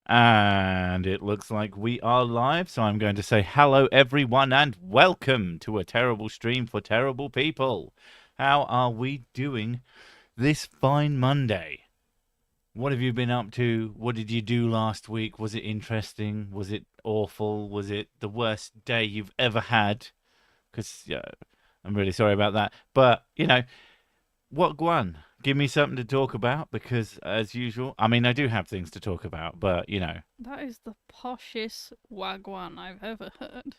And it looks like we are live, so I'm going to say hello, everyone, and welcome to a terrible stream for terrible people. How are we doing this fine Monday? What have you been up to? What did you do last week? Was it interesting? Was it awful? Was it the worst day you've ever had? Because I'm really sorry about that. But, what Guan? Give me something to talk about because, as usual, I mean, I do have things to talk about, but That is the poshest wagwan I've ever heard.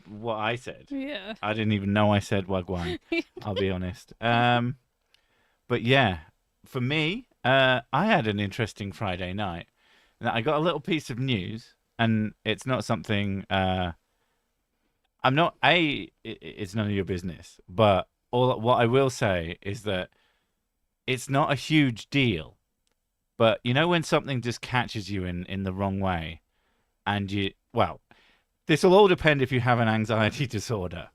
what I said. Yeah. I didn't even know I said wagwan. I'll be honest. But yeah, for me, I had an interesting Friday night. I got a little piece of news, and it's not something. I'm not a. It's none of your business, but all what I will say is that it's not a huge deal. But when something just catches you in the wrong way, and this will all depend if you have an anxiety disorder.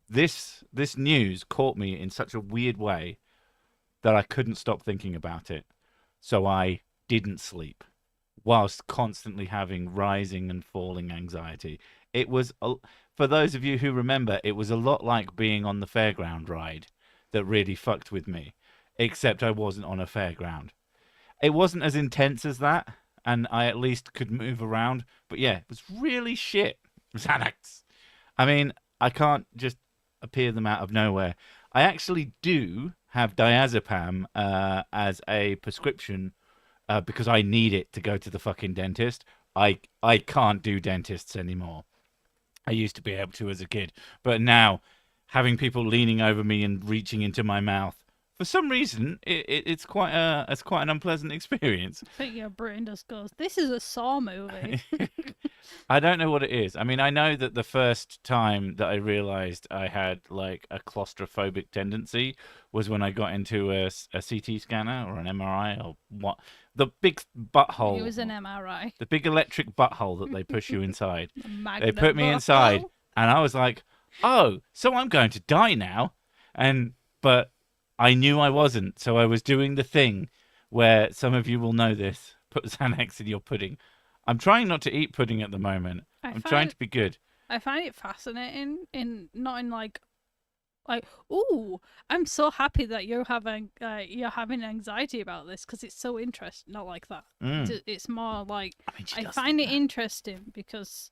This news caught me in such a weird way that I couldn't stop thinking about it. So I didn't sleep whilst constantly having rising and falling anxiety. It was, for those of you who remember, it was a lot like being on the fairground ride that really fucked with me, except I wasn't on a fairground. It wasn't as intense as that, and I at least could move around. But yeah, it was really shit. Xanax. I mean, I can't just appear them out of nowhere. I actually do have diazepam as a prescription because I need it to go to the fucking dentist. I can't do dentists anymore. I used to be able to as a kid, but now having people leaning over me and reaching into my mouth, for some reason, it's quite an unpleasant experience. I think your brain just goes, this is a Saw movie. I don't know what it is. I mean, I know that the first time that I realized I had like a claustrophobic tendency was when I got into a CT scanner or an MRI or what. The big It was an butthole, MRI. the big electric butthole that they push you inside. A They magnet put me inside, butthole. and I was like, "Oh, so I'm going to die now." But I knew I wasn't, so I was doing the thing where some of you will know this: put Xanax in your pudding. I'm trying not to eat pudding at the moment. I I'm trying find to be good. I find it fascinating in not in like ooh, I'm so happy that you're having anxiety about this because it's so interesting. Not like that. Mm. It's more like I mean, she I does find think it that. interesting because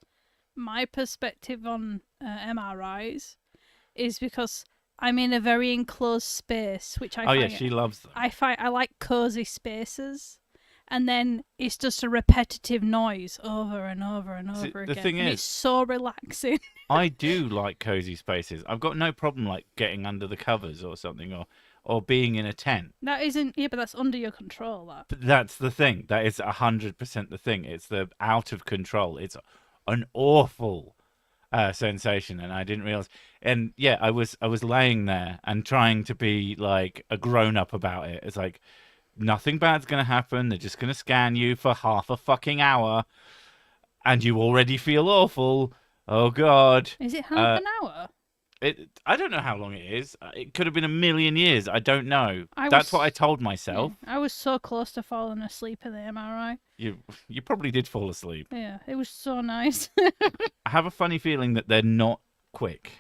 my perspective on MRIs is because I'm in a very enclosed space, which Oh yeah, she loves them. I like cozy spaces, and then it's just a repetitive noise over and over and See, over the again, thing and it's is, so relaxing. I do like cozy spaces. I've got no problem like getting under the covers or something, or being in a tent. That isn't, yeah, but that's under your control. That But that's the thing. That is 100% the thing. It's the out of control. It's an awful sensation, and I didn't realize. And yeah, I was laying there and trying to be like a grown up about it. It's like nothing bad's gonna happen. They're just gonna scan you for half a fucking hour, and you already feel awful. Oh God. is it half Uh, an hour? I don't know how long it is. It could have been a million years. I don't know. I That's what I was told Yeah, myself. I was so close to falling asleep in the MRI. You probably did fall asleep. Yeah, it was so nice. I have a funny feeling that they're not quick.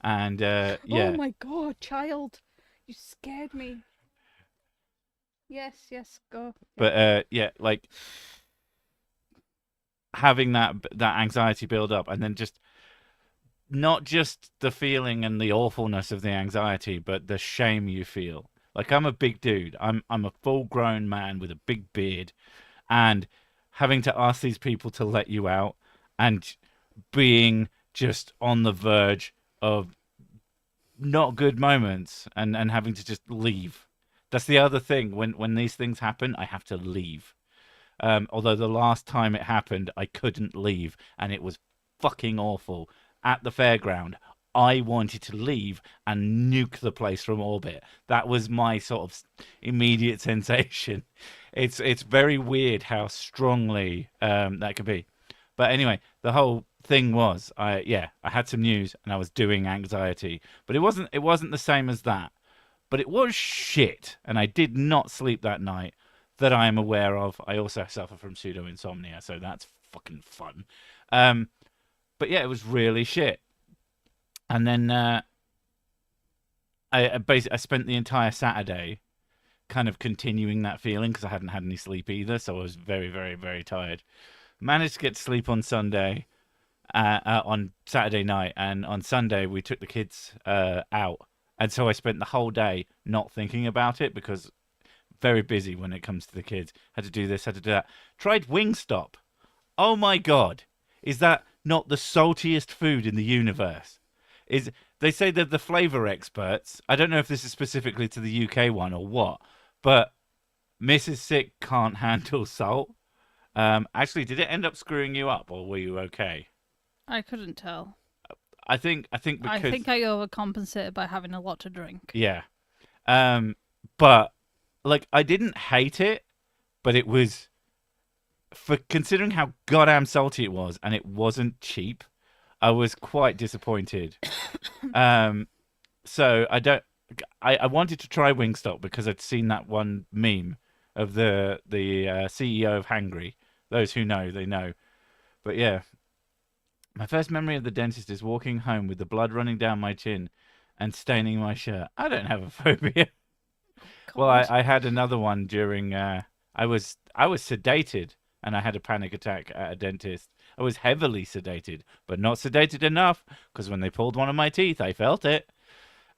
And Oh yeah, my god, child, you scared me. Yes, yes, go. Yeah. but yeah, like having that anxiety build up, and then just not just the feeling and the awfulness of the anxiety, but the shame you feel. Like I'm a big dude. I'm a full grown man with a big beard, and having to ask these people to let you out, and being just on the verge of not good moments, and having to just leave. That's the other thing. When these things happen, I have to leave. Although the last time it happened, I couldn't leave, and it was fucking awful. At the fairground, I wanted to leave and nuke the place from orbit. That was my sort of immediate sensation. It's very weird how strongly that could be. But anyway, the whole thing was, I had some news and I was doing anxiety, but it wasn't the same as that. But it was shit, and I did not sleep that night. that I am aware of. I also suffer from pseudo insomnia, so that's fucking fun. But yeah, it was really shit. And then I spent the entire Saturday kind of continuing that feeling because I hadn't had any sleep either, so I was very, very, very tired. Managed to get to sleep on Sunday, on Saturday night, and on Sunday we took the kids out, and so I spent the whole day not thinking about it because very busy when it comes to the kids. Had to do this, had to do that. Tried Wingstop. Oh my god, is that not the saltiest food in the universe? They say they're the flavor experts. I don't know if this is specifically to the UK one or what, but Mrs. Sick can't handle salt. Actually, did it end up screwing you up, or were you okay? I couldn't tell. I think because I think I overcompensated by having a lot to drink. yeah. But like I didn't hate it, but it was for considering how goddamn salty it was, and it wasn't cheap. I was quite disappointed. So I wanted to try Wingstop because I'd seen that one meme of the CEO of Hangry. Those who know, they know. But yeah, my first memory of the dentist is walking home with the blood running down my chin and staining my shirt. I don't have a phobia. Well, I had another one during. I was sedated and I had a panic attack at a dentist. I was heavily sedated, but not sedated enough because when they pulled one of my teeth, I felt it.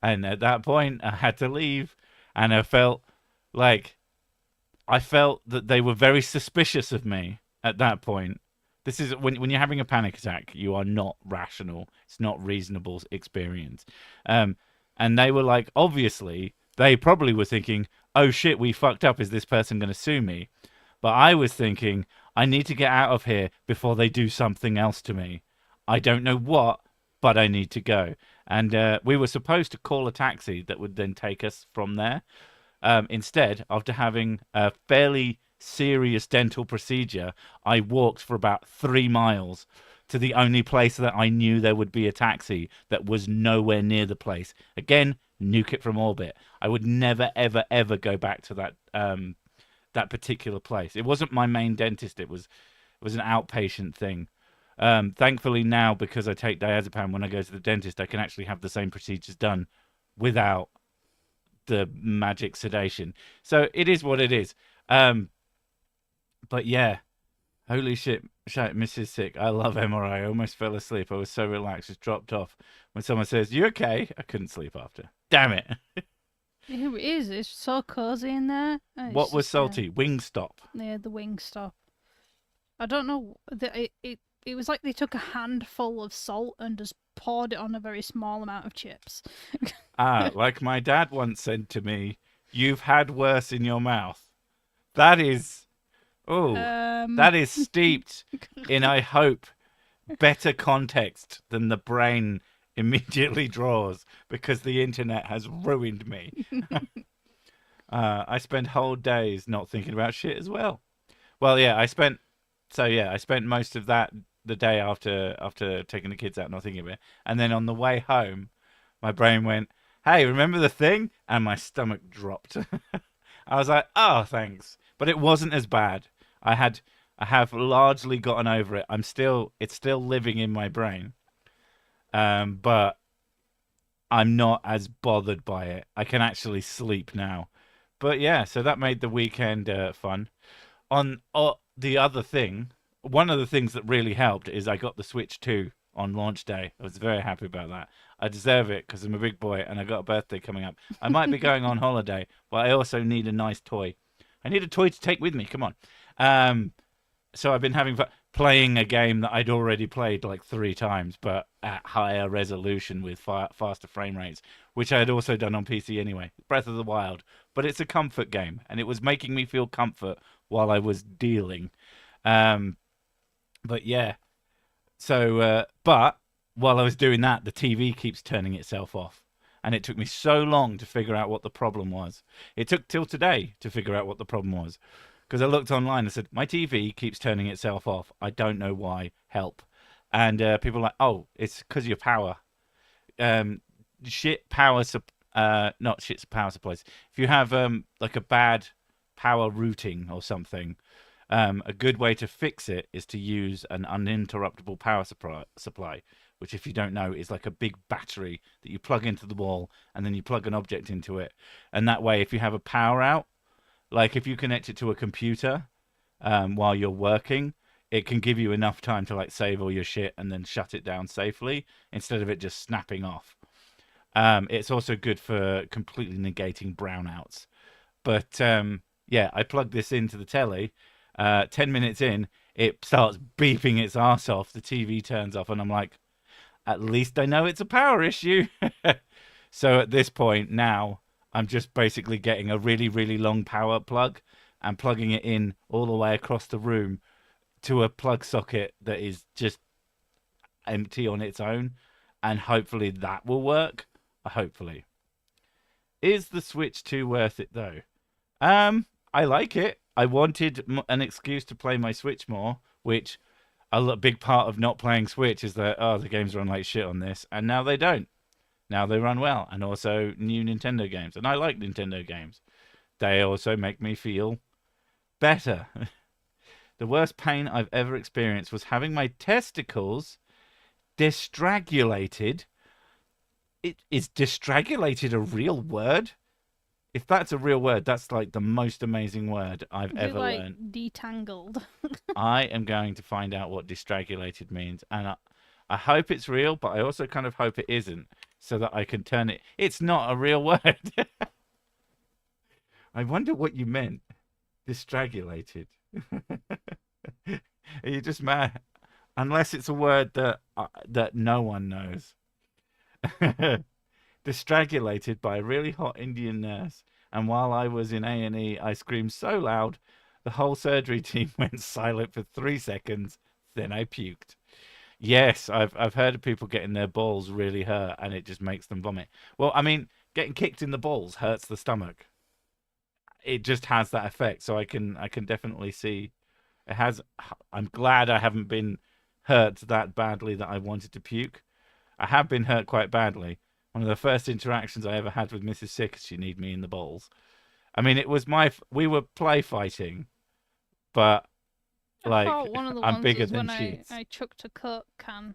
And at that point, I had to leave. And I felt that they were very suspicious of me at that point. This is when you're having a panic attack, you are not rational. It's not reasonable experience. And they were like, obviously, they probably were thinking, oh shit, we fucked up. Is this person going to sue me? But I was thinking, I need to get out of here before they do something else to me. I don't know what, but I need to go. And we were supposed to call a taxi that would then take us from there. Instead, after having a fairly serious dental procedure, I walked for about 3 miles to the only place that I knew there would be a taxi that was nowhere near the place. Again, nuke it from orbit. I would never, ever, ever go back to that particular place. It wasn't my main dentist. It was an outpatient thing. Thankfully now, because I take diazepam when I go to the dentist, I can actually have the same procedures done without the magic sedation. So it is what it is. But yeah, holy shit, Mrs. Sick. I love MRI. I almost fell asleep. I was so relaxed, just dropped off. When someone says, "You okay?" I couldn't sleep after. Damn it. It is. It's so cozy in there. What was salty? Wingstop. Yeah, the Wingstop. I don't know. It was like they took a handful of salt and just poured it on a very small amount of chips. Like my dad once said to me, "You've had worse in your mouth." That is, that is steeped in, I hope, better context than the brain immediately draws, because the internet has ruined me. I spend whole days not thinking about shit as well. Well, yeah, I spent most of that the day after taking the kids out, not thinking about it. And then on the way home, my brain went, "Hey, remember the thing?" And my stomach dropped. I was like, "Oh, thanks." But it wasn't as bad. I have largely gotten over it. It's still living in my brain. But I'm not as bothered by it. I can actually sleep now. But yeah, so that made the weekend fun. On the other thing, one of the things that really helped is I got the Switch 2 on launch day. I was very happy about that. I deserve it because I'm a big boy and I got a birthday coming up. I might be going on holiday, but I also need a nice toy. I need a toy to take with me. Come on. So I've been having fun playing a game that I'd already played like 3 times, but at higher resolution with faster frame rates, which I had also done on PC anyway. Breath of the Wild. But it's a comfort game, and it was making me feel comfort while I was dealing. But yeah. So, but while I was doing that, the TV keeps turning itself off. And it took me so long to figure out what the problem was. It took till today to figure out what the problem was. Because I looked online and said, my TV keeps turning itself off. I don't know why. Help. And people were like, oh, it's because of your power. Not shit power supplies. If you have like a bad power routing or something. A good way to fix it is to use an uninterruptible power supply, which, if you don't know, is like a big battery that you plug into the wall and then you plug an object into it. And that way, if you have a power out, like if you connect it to a computer while you're working, it can give you enough time to like save all your shit and then shut it down safely instead of it just snapping off. It's also good for completely negating brownouts. But yeah, I plugged this into the telly. 10 minutes in, it starts beeping its arse off. The TV turns off, and I'm like, at least I know it's a power issue. So at this point now, I'm just basically getting a really, really long power plug and plugging it in all the way across the room to a plug socket that is just empty on its own. And hopefully that will work. Hopefully. Is the Switch 2 worth it, though? I like it. I wanted an excuse to play my Switch more, which a big part of not playing Switch is that, the games run like shit on this, and now they don't. Now they run well, and also new Nintendo games. And I like Nintendo games. They also make me feel better. The worst pain I've ever experienced was having my testicles distragulated. Is distragulated a real word? If that's a real word, that's like the most amazing word I've ever learned. Detangled. I am going to find out what distragulated means, and I hope it's real, but I also kind of hope it isn't, so that I can turn it. It's not a real word. I wonder what you meant. Distragulated. Are you just mad? Unless it's a word that no one knows. Distragulated by a really hot Indian nurse, and while I was in A&E, I screamed so loud the whole surgery team went silent for 3 seconds. Then I puked. Yes, I've heard of people getting their balls really hurt, and it just makes them vomit. Well, I mean, getting kicked in the balls hurts the stomach. It just has that effect, so I can definitely see it has. I'm glad I haven't been hurt that badly that I wanted to puke. I have been hurt quite badly. One of the first interactions I ever had with Mrs. Sick, she kneed me in the balls. I mean, it was we were play fighting, but like, one of the I'm ones bigger was than when she is. I chucked a Coke can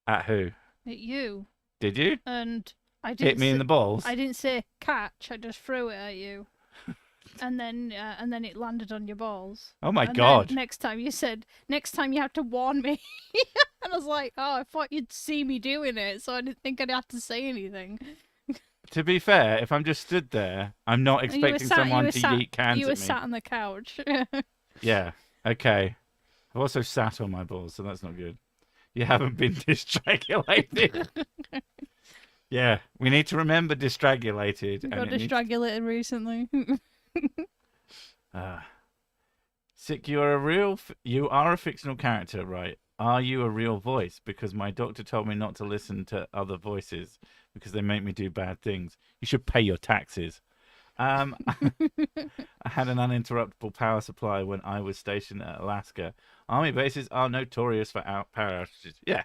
At who? at you, Did you? and I didn't Hit me in the balls? I didn't say catch. I just threw it at you, and then it landed on your balls. Oh my And god. then next time you have to warn me. And I was like, oh, I thought you'd see me doing it, so I didn't think I'd have to say anything. To be fair, if I'm just stood there, I'm not expecting someone to yeet cans You were at me. sat on the couch. Yeah, okay. I've also sat on my balls, so that's not good. You haven't been distragulated. Yeah, we need to remember distragulated. You got distragulated recently. Sick, you are a fictional character, right? Are you a real voice? Because my doctor told me not to listen to other voices because they make me do bad things. You should pay your taxes. I had an uninterruptible power supply when I was stationed at Alaska. Army bases are notorious for power outages. Yeah,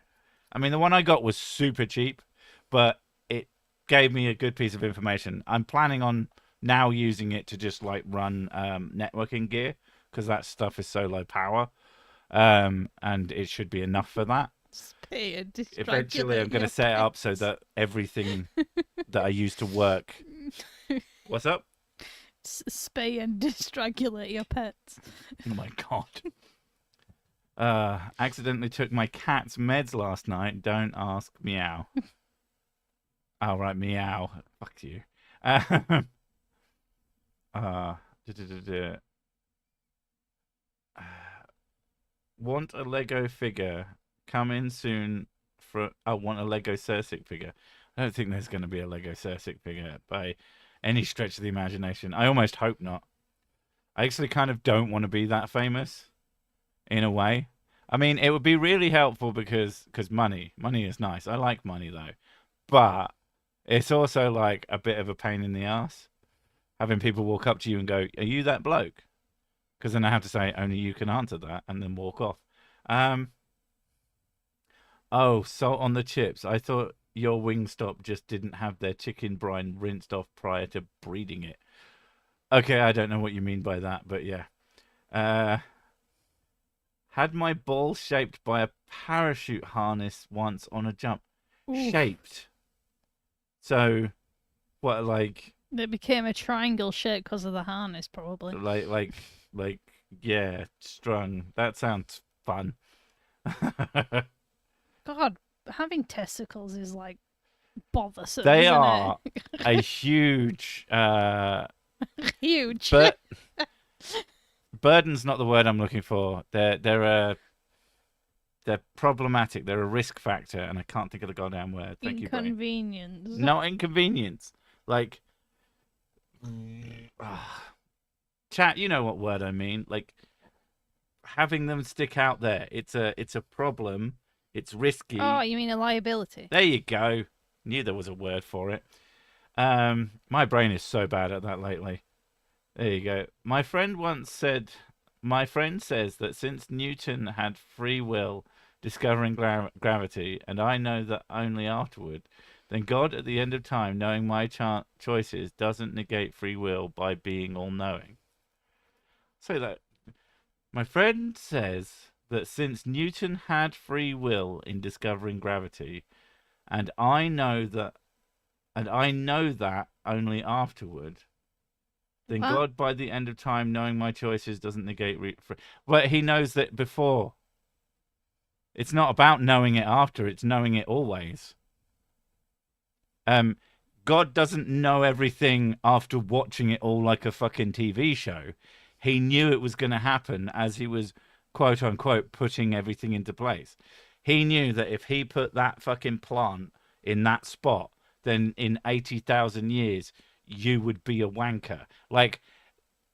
I mean, the one I got was super cheap, but it gave me a good piece of information. I'm planning on now using it to just like run networking gear because that stuff is so low power, and it should be enough for that. Eventually, I'm going to set it up so that everything that I use to work. What's up? Spay and distragulate your pets. Oh my god. Accidentally took my cat's meds last night. Don't ask. Meow. Oh, right, meow. Fuck you. Want a Lego figure. Come in soon for. I want a Lego Cersic figure. I don't think there's going to be a Lego Cersic figure by any stretch of the imagination. I almost hope not. I actually kind of don't want to be that famous, in a way. I mean, it would be really helpful because money is nice. I like money though, but it's also like a bit of a pain in the ass having people walk up to you and go, "Are you that bloke?" Because then I have to say only you can answer that and then walk off. Oh, salt on the chips. I thought your Wingstop just didn't have their chicken brine rinsed off prior to breeding it. Okay, I don't know what you mean by that, but yeah. Uh, had my ball shaped by a parachute harness once on a jump. Oof. Shaped. So what, It became a triangle shape because of the harness, probably. like, like, like, yeah, strung. That sounds fun. God, having testicles is like bothersome, They isn't it? are a huge, Huge. but burden's not the word I'm looking for. They're problematic. They're a risk factor, and I can't think of the goddamn word. Thank you, brain. Inconvenience. Not inconvenience. Like, chat. You know what word I mean. Like having them stick out there. It's a problem. It's risky. Oh, you mean a liability? There you go. Knew there was a word for it. My brain is so bad at that lately. There you go. My friend says that since Newton had free will, discovering gravity, and I know that only afterward, then God at the end of time, knowing my choices, doesn't negate free will by being all-knowing. So that my friend says that since Newton had free will in discovering gravity, and I know that, only afterward, then What? God, by the end of time, knowing my choices, doesn't negate. But he knows that before. It's not about knowing it after; it's knowing it always. God doesn't know everything after watching it all like a fucking TV show. He knew it was going to happen as he was, quote unquote, putting everything into place. He knew that if he put that fucking plant in that spot, then in 80,000 years, you would be a wanker. Like,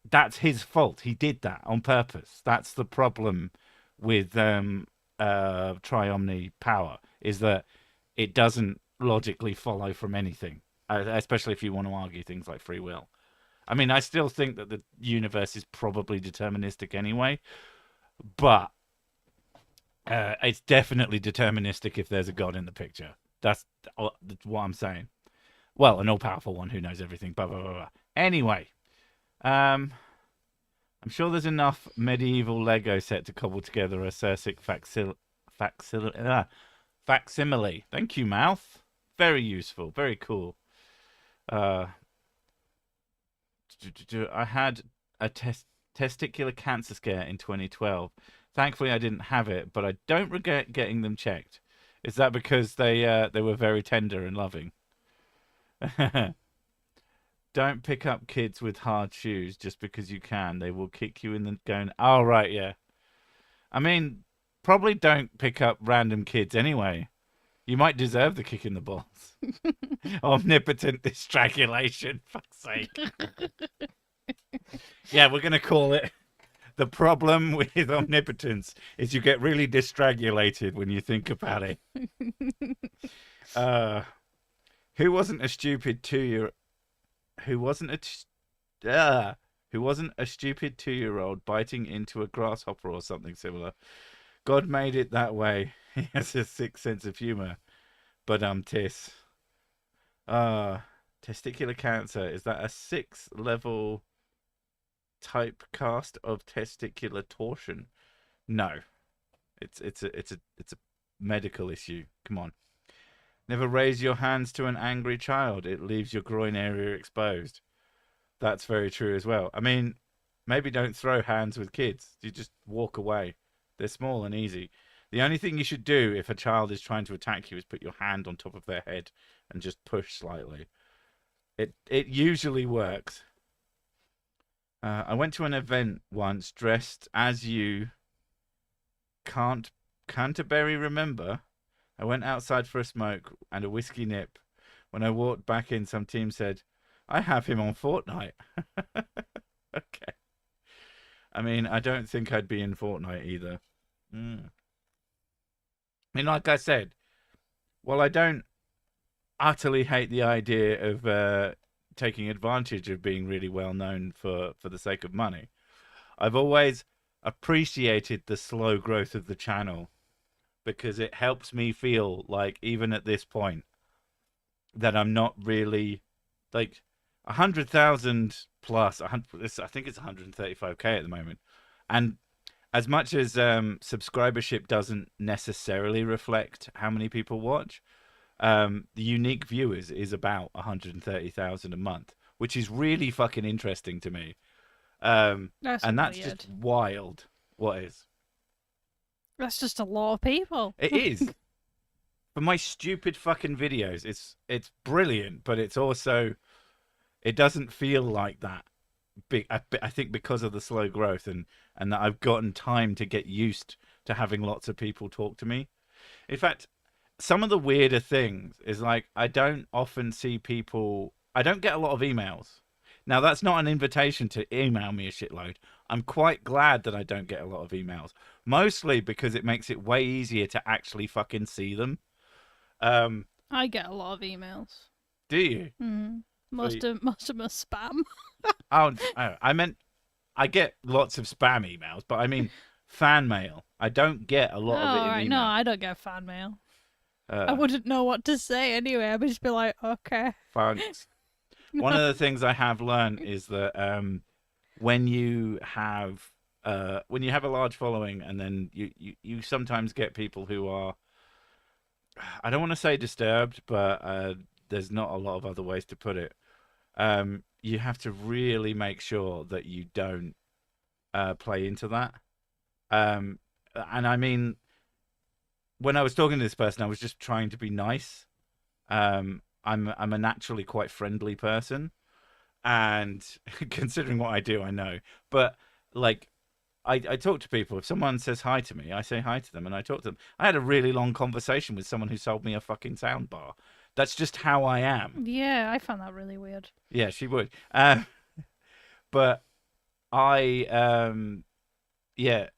that's his fault. He did that on purpose. That's the problem with triomni power, is that it doesn't logically follow from anything, especially if you want to argue things like free will. I mean, I still think that the universe is probably deterministic anyway, but it's definitely deterministic if there's a God in the picture. That's what I'm saying. Well, an all-powerful one who knows everything. Blah blah blah. Blah. Anyway, I'm sure there's enough medieval Lego set to cobble together a Cirsic facsimile. Thank you, Mouth. Very useful. Very cool. I had a testicular cancer scare in 2012. Thankfully, I didn't have it, but I don't regret getting them checked. Is that because they were very tender and loving? Don't pick up kids with hard shoes just because you can. They will kick you in the going. Oh, right, yeah. I mean, probably don't pick up random kids anyway. You might deserve the kick in the balls. Omnipotent distrangulation. Fuck's sake. Yeah, we're going to call it. The problem with omnipotence is you get really distrangulated when you think about it. Who wasn't a stupid 2-year who wasn't a stupid 2-year-old biting into a grasshopper or something similar? God made it that way. He has a sick sense of humor. But tis. Testicular cancer, is that a 6-level typecast of testicular torsion? No. It's a medical issue. Come on. Never raise your hands to an angry child. It leaves your groin area exposed. That's very true as well. I mean, maybe don't throw hands with kids. You just walk away. They're small and easy. The only thing you should do if a child is trying to attack you is put your hand on top of their head and just push slightly. It usually works. I went to an event once dressed as you. Canterbury, remember? I went outside for a smoke and a whiskey nip. When I walked back in, some team said, I have him on Fortnite. Okay. I mean, I don't think I'd be in Fortnite either. I mean, like I said, while I don't utterly hate the idea of taking advantage of being really well known for the sake of money, I've always appreciated the slow growth of the channel, because it helps me feel like, even at this point, that I'm not really like 100,000 plus 100. I think it's 135k at the moment, and as much as subscribership doesn't necessarily reflect how many people watch, the unique viewers is about 130,000 a month, which is really fucking interesting to me. That's And that's weird. just wild. What is? That's just a lot of people. It is. For my stupid fucking videos, it's brilliant, but it's also, it doesn't feel like that. I think because of the slow growth and that I've gotten time to get used to having lots of people talk to me. In fact, some of the weirder things is like I don't often see people. I don't get a lot of emails. Now that's not an invitation to email me a shitload. I'm quite glad that I don't get a lot of emails, mostly because it makes it way easier to actually fucking see them. I get a lot of emails. Do you? Most of them are spam. Oh, I meant I get lots of spam emails, but I mean fan mail. I don't get a lot of it in Right. email. No, I don't get fan mail. I wouldn't know what to say anyway. I would just be like, okay. Thanks. One of the things I have learned is that when you have a large following, and then you sometimes get people who are, I don't want to say disturbed, but there's not a lot of other ways to put it. You have to really make sure that you don't play into that. And I mean, when I was talking to this person, I was just trying to be nice. I'm a naturally quite friendly person, and considering what I do, I know. But like, I talk to people. If someone says hi to me, I say hi to them, and I talk to them. I had a really long conversation with someone who sold me a fucking soundbar. That's just how I am. Yeah, I found that really weird. Yeah, she would. But yeah.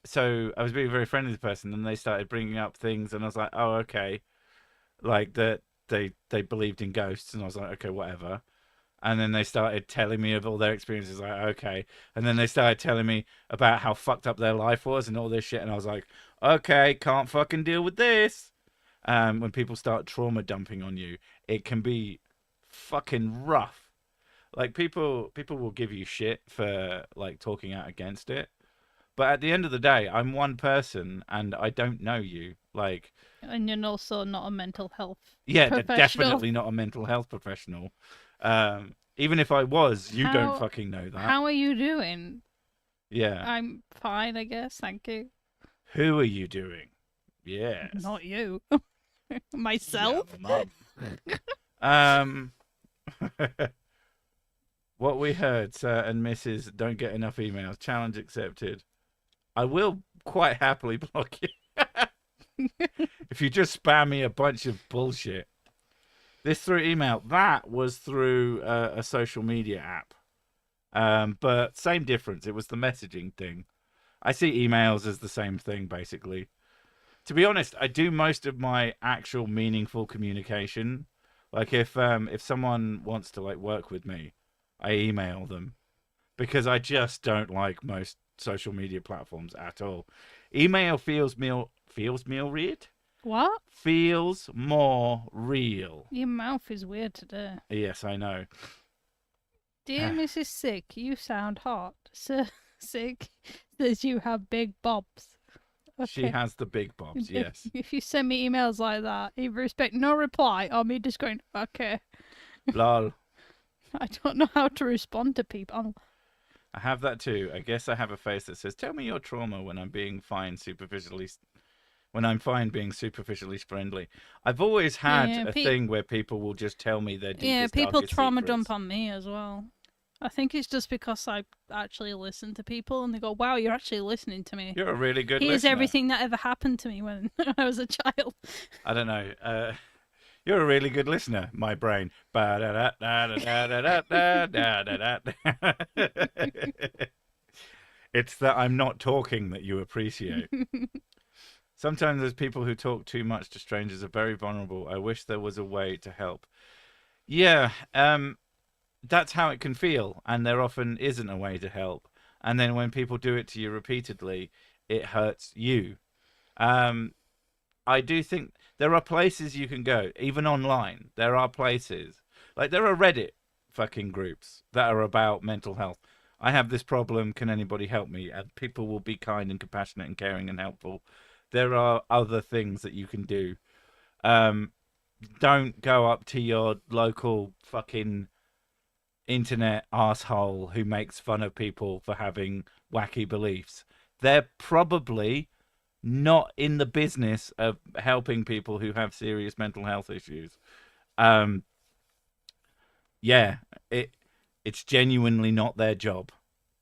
So I was being very friendly with the person, and they started bringing up things, and I was like, oh, okay, like that they believed in ghosts, and I was like, okay, whatever. And then they started telling me of all their experiences, like, okay. And then they started telling me about how fucked up their life was and all this shit, and I was like, okay, can't fucking deal with this. When people start trauma dumping on you, it can be fucking rough. Like people will give you shit for like talking out against it. But at the end of the day, I'm one person and I don't know you. Like, And you're also not a mental health yeah, professional. definitely not a mental health professional. Even if I was, you don't How- fucking know that. How are you doing? Yeah. I'm fine, I guess. Thank you. Who are you doing? Yes. Not you. Myself? Yeah, mum. What we heard, sir and Mrs. Don't get enough emails. Challenge accepted. I will quite happily block you. If you just spam me a bunch of bullshit. This through email. That was through a social media app. But same difference. It was the messaging thing. I see emails as the same thing, basically. To be honest, I do most of my actual meaningful communication. Like if someone wants to like work with me, I email them because I just don't like most social media platforms at all. Email feels more real. What? Feels more real. Your mouth is weird today. Yes, I know. Dear Mrs. Sick, you sound hot. Sir Sick says you have big bobs. Okay. She has the big bobs, yes. If you send me emails like that, either expect no reply or me just going, okay. Lol. I don't know how to respond to people. I have that too. I guess I have a face that says, tell me your trauma when I'm being fine superficially. When I'm fine being superficially friendly. I've always had a thing where people will just tell me their deepest, yeah, people darkest trauma secrets. dump on me as well. I think it's just because I actually listen to people and they go, wow, you're actually listening to me. You're a really good Here's listener. everything that ever happened to me when I was a child. I don't know. You're a really good listener, my brain. It's that I'm not talking that you appreciate. Sometimes there's people who talk too much to strangers are very vulnerable. I wish there was a way to help. Yeah, that's how it can feel, and there often isn't a way to help. And then when people do it to you repeatedly, it hurts you. I do think there are places you can go, even online. There are places. Like there are Reddit fucking groups that are about mental health. I have this problem. Can anybody help me? And people will be kind and compassionate and caring and helpful. There are other things that you can do. Um, don't go up to your local fucking internet asshole who makes fun of people for having wacky beliefs. They're probably not in the business of helping people who have serious mental health issues. Um, yeah, it's genuinely not their job.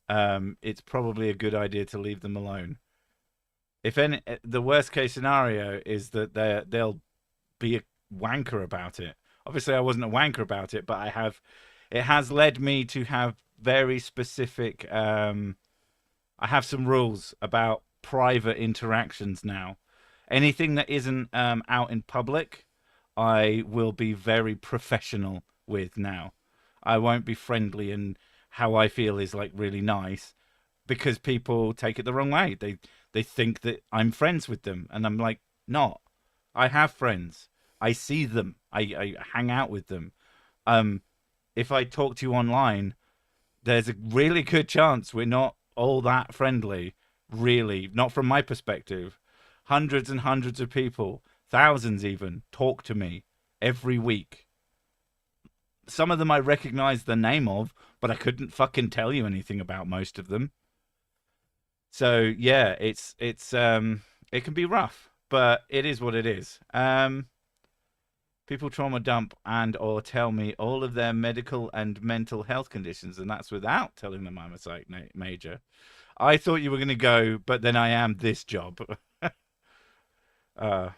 It's probably a good idea to leave them alone. If any, the worst case scenario is that they'll be a wanker about it. Obviously, I wasn't a wanker about it, but I have. It has led me to have very specific. I have some rules about private interactions now. Anything that isn't out in public, I will be very professional with now. I won't be friendly and how I feel is like really nice because people take it the wrong way. They think that I'm friends with them, and I'm like, not. I have friends. I see them. I hang out with them. If I talk to you online, there's a really good chance we're not all that friendly. Really, not from my perspective. Hundreds and hundreds of people, thousands even, talk to me every week. Some of them I recognize the name of, but I couldn't fucking tell you anything about most of them. So yeah, it can be rough, but it is what it is. People trauma dump and or tell me all of their medical and mental health conditions, and that's without telling them I'm a psych major. I thought you were going to go, but then I am this job. 100%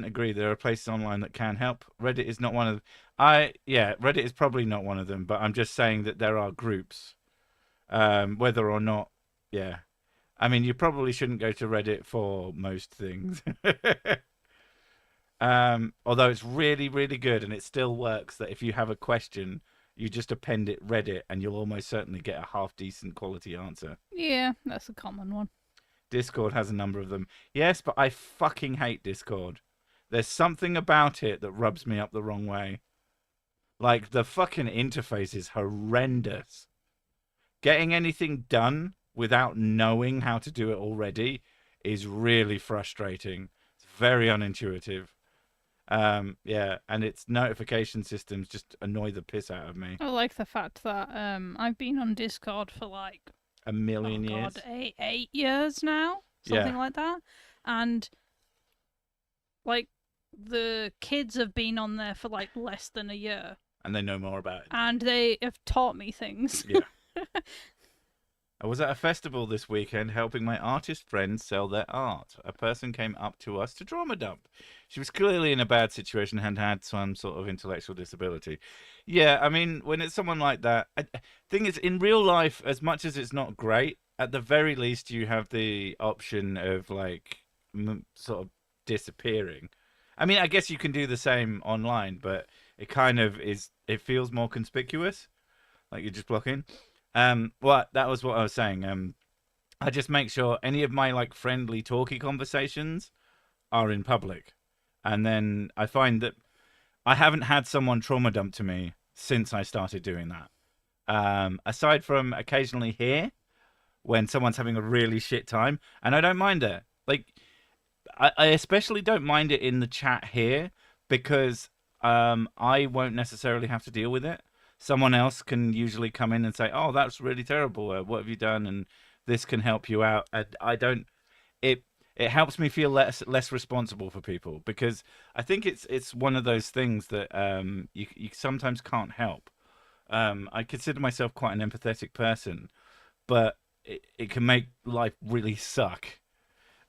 agree. There are places online that can help. Reddit is not one of them. Reddit is probably not one of them, but I'm just saying that there are groups. Whether or not, yeah. I mean, you probably shouldn't go to Reddit for most things. Although it's really, really good, and it still works that if you have a question, you just append it Reddit, and you'll almost certainly get a half decent quality answer. Yeah, that's a common one. Discord has a number of them. Yes, but I fucking hate Discord. There's something about it that rubs me up the wrong way. Like, the fucking interface is horrendous. Getting anything done without knowing how to do it already is really frustrating. It's very unintuitive. Yeah, and its notification systems just annoy the piss out of me. I like the fact that I've been on Discord for like a million years. God, 8 years now, something like that, and like the kids have been on there for like less than a year, and they know more about it, and they have taught me things. Yeah. I was at a festival this weekend helping my artist friends sell their art. A person came up to us to trauma dump. She was clearly in a bad situation and had some sort of intellectual disability. Yeah, I mean, when it's someone like that, thing is, in real life, as much as it's not great, at the very least you have the option of like sort of disappearing. I mean, I guess you can do the same online, but it kind of is, it feels more conspicuous, like you're just blocking. That was what I was saying. I just make sure any of my like friendly talky conversations are in public. And then I find that I haven't had someone trauma dump to me since I started doing that. Aside from occasionally here when someone's having a really shit time, and I don't mind it. Like, I especially don't mind it in the chat here because I won't necessarily have to deal with it. Someone else can usually come in and say, "Oh, that's really terrible. What have you done?" And this can help you out. And I don't. It helps me feel less responsible for people because I think it's one of those things that you sometimes can't help. I consider myself quite an empathetic person, but it can make life really suck.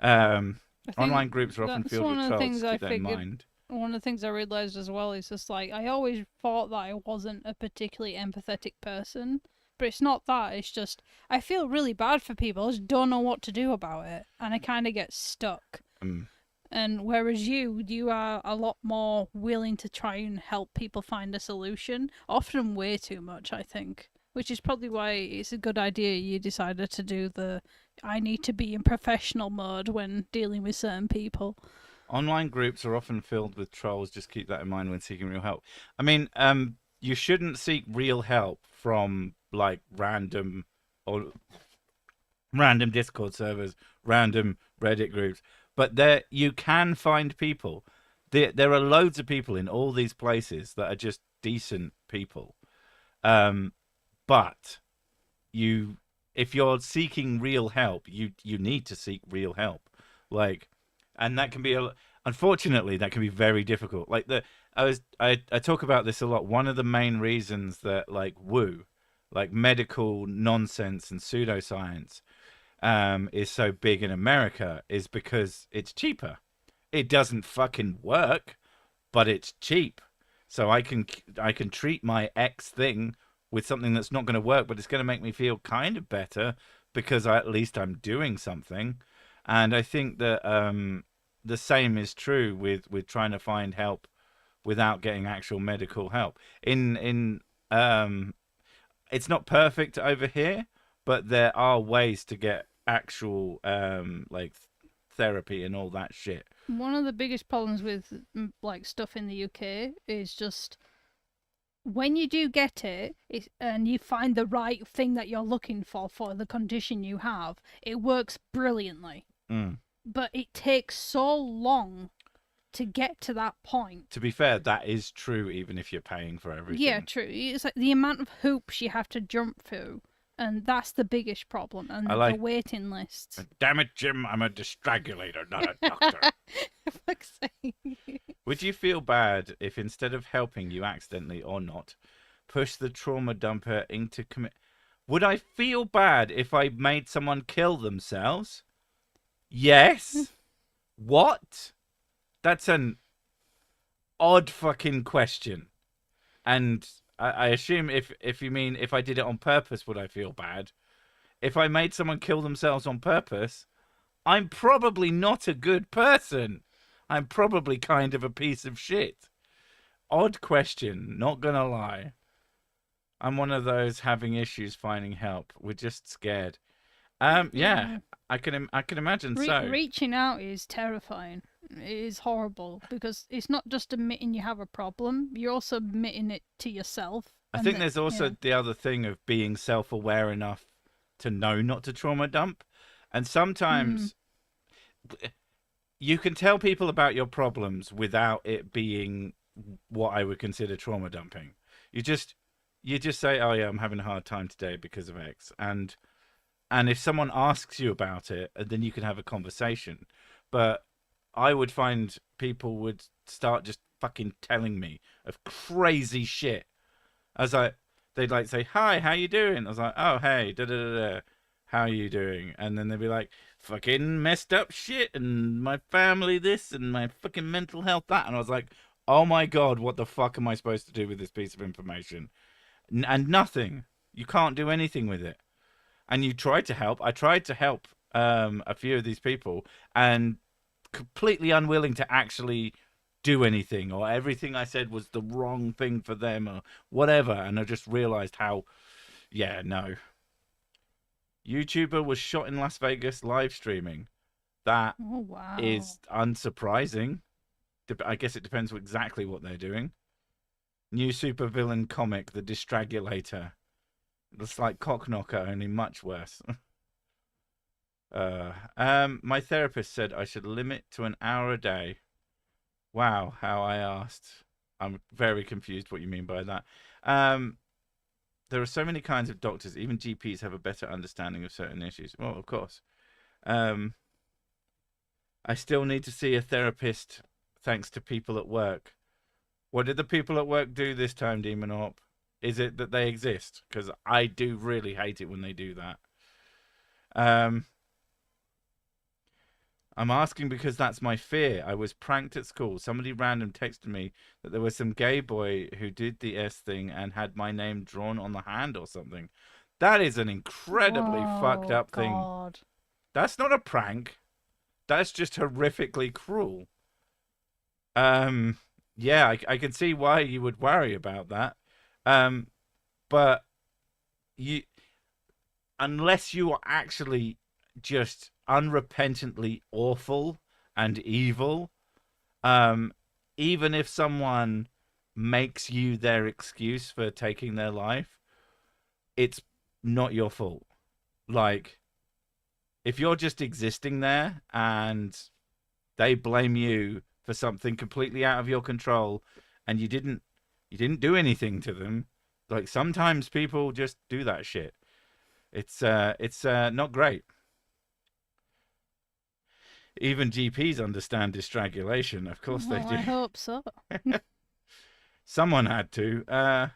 Online groups are often filled with trolls. Keep that in mind. One of the things I realised as well is just like I always thought that I wasn't a particularly empathetic person, but it's not that. It's just I feel really bad for people. I just don't know what to do about it, and I kind of get stuck. And whereas you are a lot more willing to try and help people find a solution, often way too much, I think. Which is probably why it's a good idea you decided to do the I need to be in professional mode when dealing with certain people. Online groups are often filled with trolls. Just keep that in mind when seeking real help. I mean, you shouldn't seek real help from like or random Discord servers, random Reddit groups. But there, you can find people. There are loads of people in all these places that are just decent people. Um, but you, if you're seeking real help, you need to seek real help. Like, and that can be unfortunately that can be very difficult. Like I talk about this a lot. One of the main reasons that like woo, like medical nonsense and pseudoscience, is so big in America is because it's cheaper. It doesn't fucking work, but it's cheap. So I can treat my X thing with something that's not going to work, but it's going to make me feel kind of better because at least I'm doing something. And I think that the same is true with trying to find help without getting actual medical help. In it's not perfect over here, but there are ways to get actual like therapy and all that shit. One of the biggest problems with like stuff in the UK is just when you do get it, and you find the right thing that you're looking for the condition you have, it works brilliantly. Mm. But it takes so long to get to that point. To be fair, that is true even if you're paying for everything. Yeah, true. It's like the amount of hoops you have to jump through, and that's the biggest problem. And the waiting lists. Damn it, Jim! I'm a distragulator, not a doctor. Fuck's sake. Would you feel bad if instead of helping you accidentally or not, push the trauma dumper into commit? Would I feel bad if I made someone kill themselves? Yes. What? That's an odd fucking question. And I assume if you mean if I did it on purpose, would I feel bad? If I made someone kill themselves on purpose, I'm probably not a good person. I'm probably kind of a piece of shit. Odd question, not gonna lie. I'm one of those having issues finding help. We're just scared. Yeah, I can imagine so. Reaching out is terrifying. It is horrible because it's not just admitting you have a problem, you're also admitting it to yourself. I think there's also the other thing of being self-aware enough to know not to trauma dump. And sometimes you can tell people about your problems without it being what I would consider trauma dumping. You just say, "Oh yeah, I'm having a hard time today because of X." And if someone asks you about it, then you can have a conversation. But I would find people would start just fucking telling me of crazy shit. They'd like say, "Hi, how you doing?" I was like, "Oh, hey, da da da da. How are you doing?" And then they'd be like, "Fucking messed up shit, and my family this, and my fucking mental health that." And I was like, "Oh my God, what the fuck am I supposed to do with this piece of information?" And nothing. You can't do anything with it. And you tried to help. I tried to help a few of these people, and completely unwilling to actually do anything, or everything I said was the wrong thing for them, or whatever. And I just realized how, yeah, no. YouTuber was shot in Las Vegas live streaming. That is unsurprising. I guess it depends exactly what they're doing. New supervillain comic, The Distragulator. It's like Cockknocker, only much worse. My therapist said I should limit to an hour a day. Wow, how I asked. I'm very confused what you mean by that. There are so many kinds of doctors. Even GPs have a better understanding of certain issues. Well, of course. I still need to see a therapist thanks to people at work. What did the people at work do this time, Demon Orp? Is it that they exist? Because I do really hate it when they do that. I'm asking because that's my fear. I was pranked at school. Somebody random texted me that there was some gay boy who did the S thing and had my name drawn on the hand or something. That is an incredibly fucked up thing. That's not a prank. That's just horrifically cruel. Yeah, I can see why you would worry about that. But unless you are actually just unrepentantly awful and evil, even if someone makes you their excuse for taking their life, it's not your fault. Like, if you're just existing there and they blame you for something completely out of your control and you didn't do anything to them, like sometimes people just do that shit. It's not great. Even GPs understand distrangulation. Of course they Well, do. I hope so. Someone had to.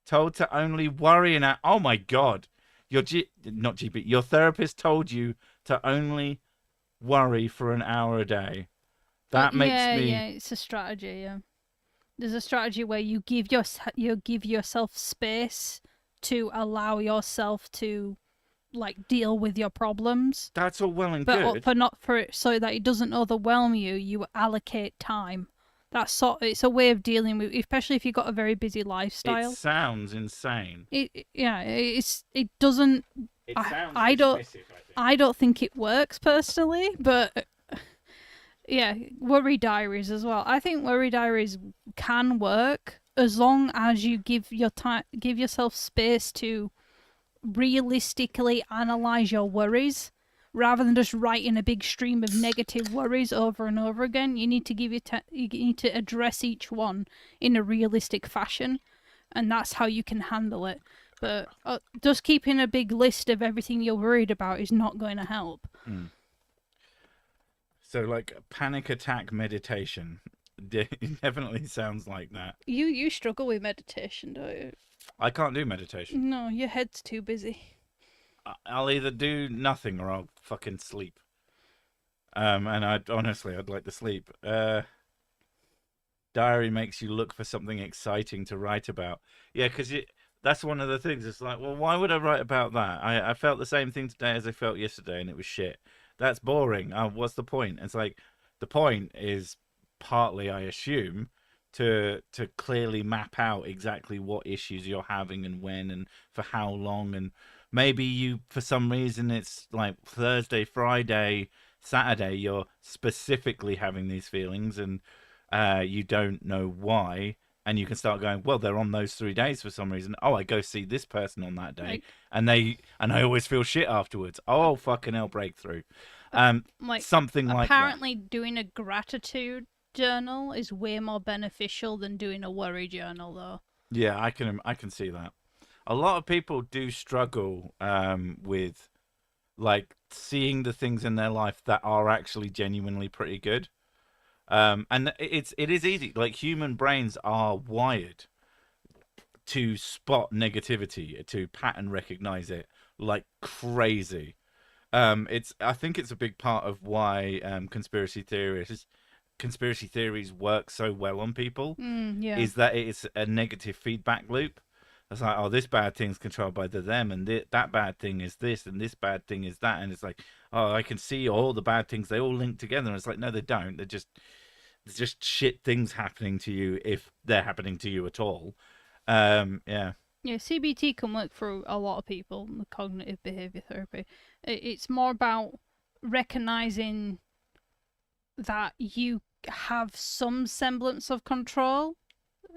Told to only worry and oh my god, not GP, your therapist told you to only worry for an hour a day. That makes Yeah, me. yeah, it's a strategy. Yeah, there's a strategy where you give yourself space to allow yourself to like deal with your problems, That's all well and but good. for not for it so that it doesn't overwhelm you. You allocate time. It's a way of dealing with, especially if you've got a very busy lifestyle. It sounds insane. It doesn't. It sounds I don't. dismissive, I think. I don't think it works personally, but yeah, worry diaries as well. I think worry diaries can work as long as you give yourself space to realistically analyze your worries rather than just writing a big stream of negative worries over and over again. You need to you need to address each one in a realistic fashion, and that's how you can handle it. But just keeping a big list of everything you're worried about is not going to help. So, like, panic attack meditation. It definitely sounds like that. You struggle with meditation, don't you? I can't do meditation. No, your head's too busy. I'll either do nothing or I'll fucking sleep. And I'd like to sleep. Diary makes you look for something exciting to write about. Yeah, because that's one of the things. It's like, well, why would I write about that? I felt the same thing today as I felt yesterday, and it was shit. That's boring. What's the point? It's like, the point is partly, I assume, to clearly map out exactly what issues you're having and when and for how long. And maybe you, for some reason, it's like Thursday, Friday, Saturday, you're specifically having these feelings and you don't know why. And you can start going, well, they're on those 3 days for some reason. Oh, I go see this person on that day, and I always feel shit afterwards. Oh, fucking hell, breakthrough. Something like that. Apparently, doing a gratitude journal is way more beneficial than doing a worry journal, though. Yeah, I can see that. A lot of people do struggle with like seeing the things in their life that are actually genuinely pretty good. And it is easy. Like, human brains are wired to spot negativity, to pattern recognize it like crazy. I think it's a big part of why conspiracy theories work so well on people. Yeah. Is that it's a negative feedback loop. It's like, oh, this bad thing's controlled by them, and that bad thing is this, and this bad thing is that, and it's like, oh, I can see all the bad things. They all link together, and it's like, no, they don't. There's just shit things happening to you if they're happening to you at all. Yeah. Yeah, CBT can work for a lot of people, the cognitive behavior therapy. It's more about recognizing that you have some semblance of control.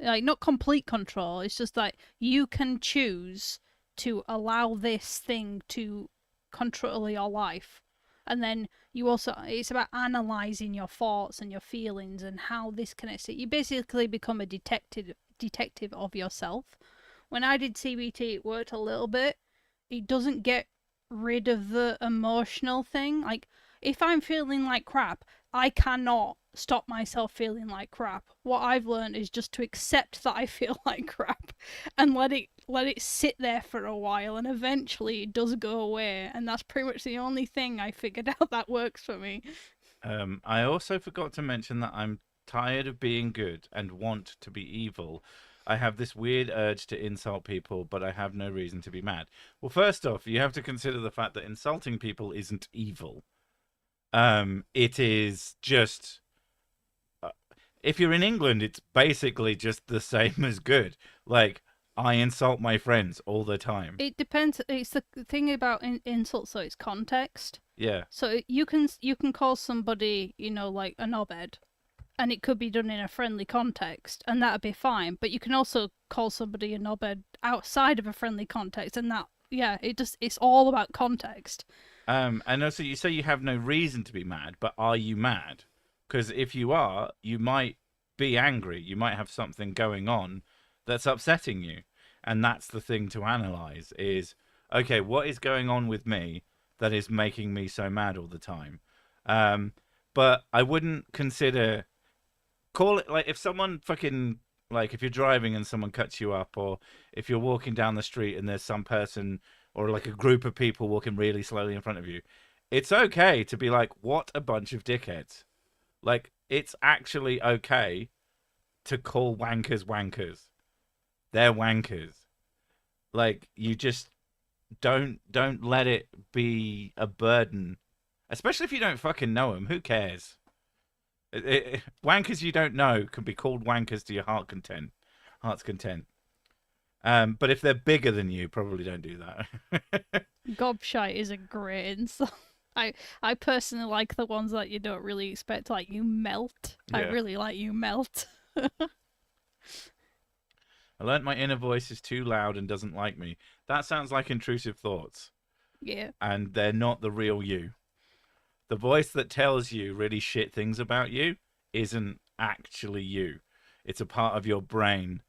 Like, not complete control, it's just like you can choose to allow this thing to control your life. And then it's about analysing your thoughts and your feelings and how this connects it. You basically become a detective of yourself. When I did CBT, it worked a little bit. It doesn't get rid of the emotional thing. Like, if I'm feeling like crap, I cannot stop myself feeling like crap. What I've learned is just to accept that I feel like crap and let it sit there for a while, and eventually it does go away. And that's pretty much the only thing I figured out that works for me. I also forgot to mention that I'm tired of being good and want to be evil. I have this weird urge to insult people, but I have no reason to be mad. Well, first off, you have to consider the fact that insulting people isn't evil. It is just... if you're in England, it's basically just the same as good. Like, I insult my friends all the time. It depends. It's the thing about insults, so it's context. Yeah. So you can call somebody, like, a knobhead, and it could be done in a friendly context, and that'd be fine. But you can also call somebody a knobhead outside of a friendly context, and that, yeah, it's all about context. And also, you say you have no reason to be mad, but are you mad? Because if you are, you might be angry. You might have something going on that's upsetting you, and that's the thing to analyze. Is okay, what is going on with me that is making me so mad all the time? But I wouldn't consider call it like if someone fucking like if you're driving and someone cuts you up, or if you're walking down the street and there's some person or like a group of people walking really slowly in front of you, it's okay to be like, what a bunch of dickheads. Like, it's actually okay to call wankers wankers. They're wankers. Like, you just don't let it be a burden, especially if you don't fucking know them. Who cares? Wankers you don't know can be called wankers to your heart's content. But if they're bigger than you, probably don't do that. Gobshite is a great insult. I personally like the ones that you don't really expect, like you melt. Yeah. I really like you melt. I learnt my inner voice is too loud and doesn't like me. That sounds like intrusive thoughts. Yeah. And they're not the real you. The voice that tells you really shit things about you isn't actually you. It's a part of your brain